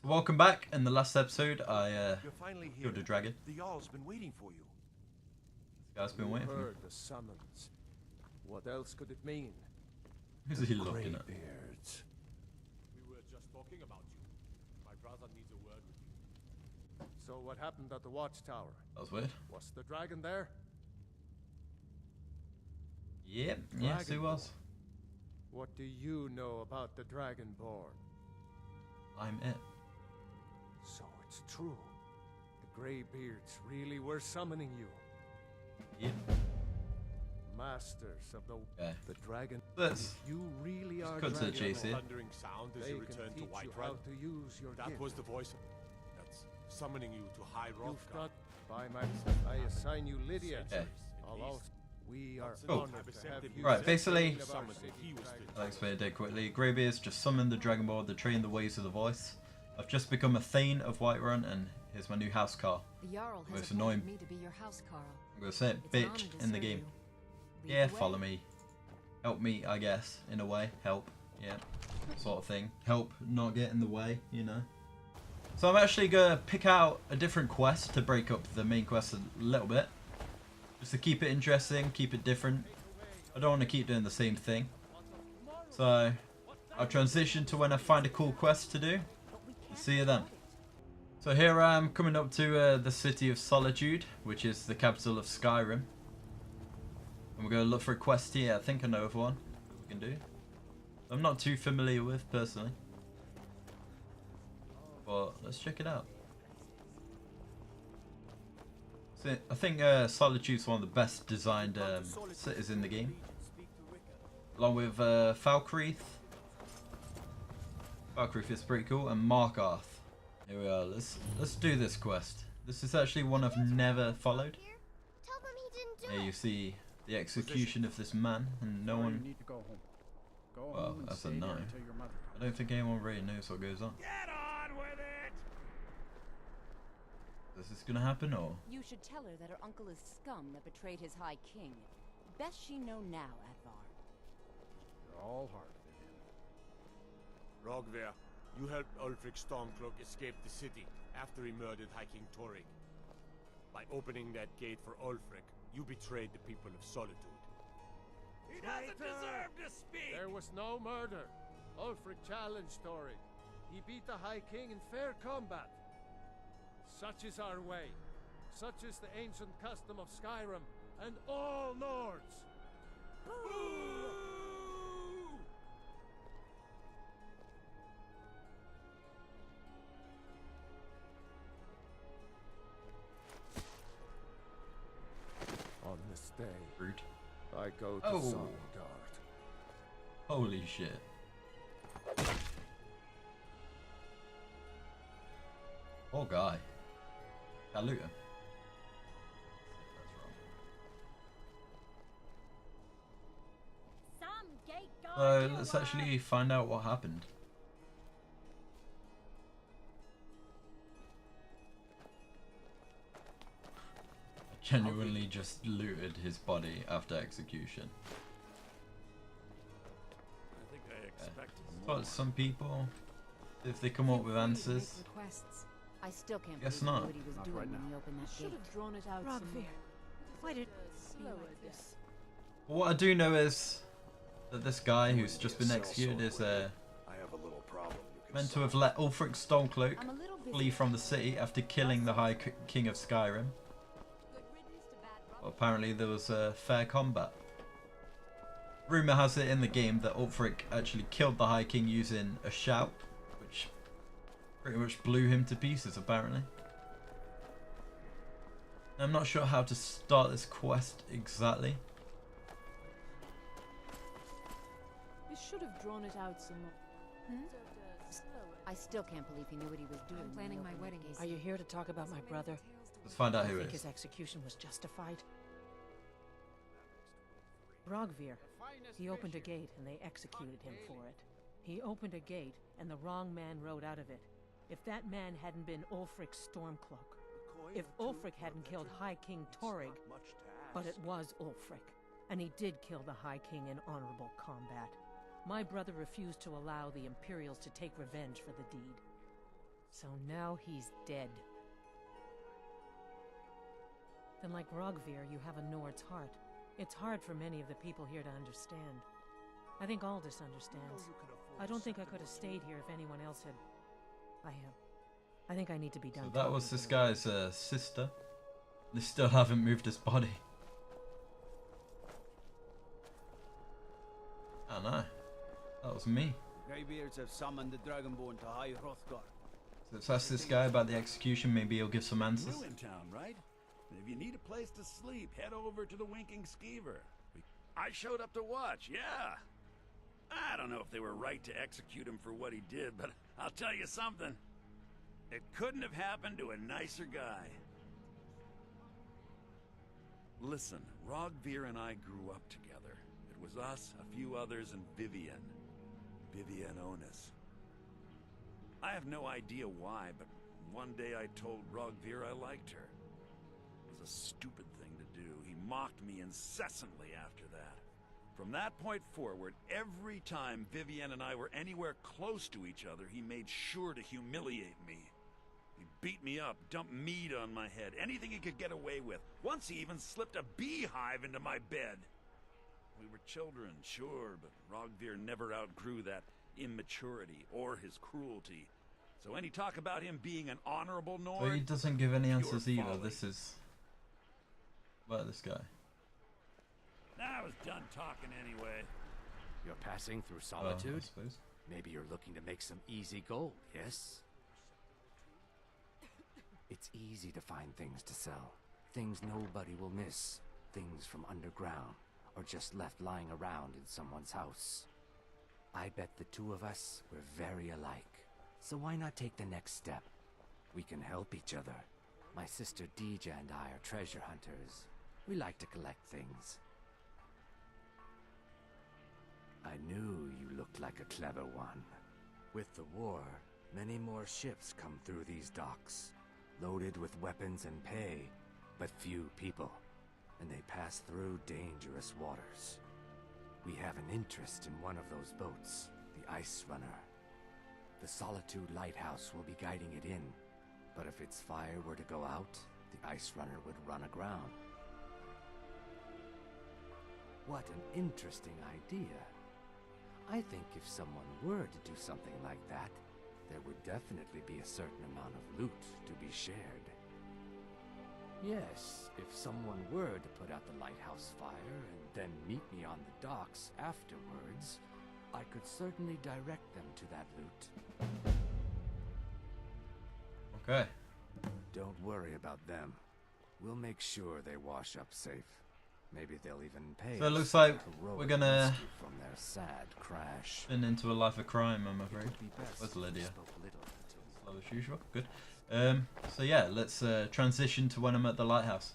Welcome back. In the last episode, I You're finally here. killed a dragon. The Jarl's been waiting for you. This guy's been waiting for me. Heard the summons. What else could it mean? Who's he looking at? Greybeards. We were just talking about you. My brother needs a word with you. So what happened at the watchtower? That was weird. Was the dragon there? Yep, yes, he was. What do you know about the Dragonborn? I'm it. So it's true. The Greybeards really were summoning you. Yep. Masters of the dragon. Let's You really are cut to the chase Dragonborn. here. Thundering sound as They you can return to teach you Whiterun. how to use your That gift. was the voice that's summoning you to High You've Rothgar. got by my I assign you Lydia. Okay. Although we are Cool. honored to have you Right, as basically- king of our Summoned city, when he was Dragon. still- I'll explain it dead quickly. Greybeards just summoned the Dragonborn to train the ways of the voice. I've just become a Thane of Whiterun, and here's my new house car. The Jarl It's has annoying. appointed me to be your house Carl. I'm gonna say it, It's an honor bitch, to in the serve game. you. Lead Yeah, the way. follow me. Help me, I guess, in a way. Help, yeah, sort of thing. Help not get in the way, you know. So I'm actually gonna pick out a different quest to break up the main quest a little bit. Just to keep it interesting, keep it different. I don't want to keep doing the same thing. So I'll transition to when I find a cool quest to do. See you then. So here I am coming up to the city of Solitude, which is the capital of Skyrim. And we're going to look for a quest here. I think I know of one that we can do. I'm not too familiar with personally. But let's check it out. So I think Solitude's one of the best designed cities in the game. Along with Falkreath. Falkreath is pretty cool. And Markarth. Here we are. Let's do this quest. This is actually one I've never followed. Tell them he didn't do Here it. you see the execution of this man, and no You one. need to go home. Go Well, home and that's a stay no. there until your mother I don't think anyone really knows what goes on. Get on with it! Is this gonna happen or? You should tell her that her uncle is scum that betrayed his high king. Best she know now, Advar. You're all hard. Rogver, you helped Ulfric Stormcloak escape the city after he murdered High King Torrig. By opening that gate for Ulfric, you betrayed the people of Solitude. He doesn't deserve to speak! There was no murder. Ulfric challenged Torrig. He beat the High King in fair combat. Such is our way. Such is the ancient custom of Skyrim and all Nords. On this day, Rude. I go to Oh. Sovngarde. Holy shit. Poor guy. Can't loot him. Some gate guard So you let's are. actually find out what happened. I genuinely just looted his body after execution. I think I expected But some people, if they come up with answers, Requests. I still can't Guess believe not. what he was Not doing right when now. he opened that Should gate. have drawn it out. Rogvir, why did Slow like this. what I do know is that this guy who's just been executed is I have a little problem. You can meant to solve. have let Ulfric Stormcloak I'm a little busy. flee from the city after killing the High King of Skyrim. Good riddance to bad Well, apparently there was fair combat. Rumour has it in the game that Ulfric actually killed the High King using a shout, which pretty much blew him to pieces apparently. I'm not sure how to start this quest exactly. You should have drawn it out some more. I still can't believe he knew what he was doing. I'm planning my wedding. Are you here to talk about my brother? Let's find out I who think it his is. execution was justified. Rogvir. He opened a gate and they executed him for it. He opened a gate and the wrong man rode out of it. If that man hadn't been Ulfric Stormcloak, if Ulfric hadn't killed High King Torrig, but it was Ulfric, and he did kill the High King in honorable combat. My brother refused to allow the Imperials to take revenge for the deed. So now he's dead. Then like Rogvir, you have a Nord's heart. It's hard for many of the people here to understand. I think Aldous understands. I don't think I could have stayed here if anyone else had... I think I need to be done. So that was this guy's sister. They still haven't moved his body. Oh no. That was me. Greybeards have summoned the Dragonborn to High Hrothgar. So let's ask this guy about the execution. Maybe he'll give some answers. Ruin town, right? If you need a place to sleep, head over to the Winking Skeever. I showed up to watch, yeah. I don't know if they were right to execute him for what he did, but I'll tell you something. It couldn't have happened to a nicer guy. Listen, Rogvir and I grew up together. It was us, a few others, and Vivian. Vivian Onus. I have no idea why, but one day I told Rogvir I liked her. It was a stupid thing to do. He mocked me incessantly after that. From that point forward, every time Vivian and I were anywhere close to each other, he made sure to humiliate me. He beat me up, dumped meat on my head, anything he could get away with. Once he even slipped a beehive into my bed. We were children, sure, but Rogvir never outgrew that immaturity or his cruelty. So any talk about him being an honorable Nord... So he doesn't give any answers either. folly. This is... about this guy. I was done talking anyway. You're passing through I Solitude? suppose. Maybe you're looking to make some easy gold, yes? It's easy to find things to sell. Things nobody will miss. Things from underground, or just left lying around in someone's house. I bet the two of us were very alike. So why not take the next step? We can help each other. My sister Deeja and I are treasure hunters. We like to collect things. I knew you looked like a clever one. With the war, many more ships come through these docks, loaded with weapons and pay, but few people, and they pass through dangerous waters. We have an interest in one of those boats, the Ice Runner. The Solitude Lighthouse will be guiding it in, but if its fire were to go out, the Ice Runner would run aground. What an interesting idea. I think if someone were to do something like that, there would definitely be a certain amount of loot to be shared. Yes, if someone were to put out the lighthouse fire and then meet me on the docks afterwards, I could certainly direct them to that loot. Okay. Don't worry about them. We'll make sure they wash up safe. Maybe they'll even pay. So it us looks like heroic we're gonna rescue from their sad crash. spin into a life of crime, I'm afraid. It would be best Where's if we Lydia? spoke little until Slow as usual. Good. So yeah, let's transition to when I'm at the lighthouse.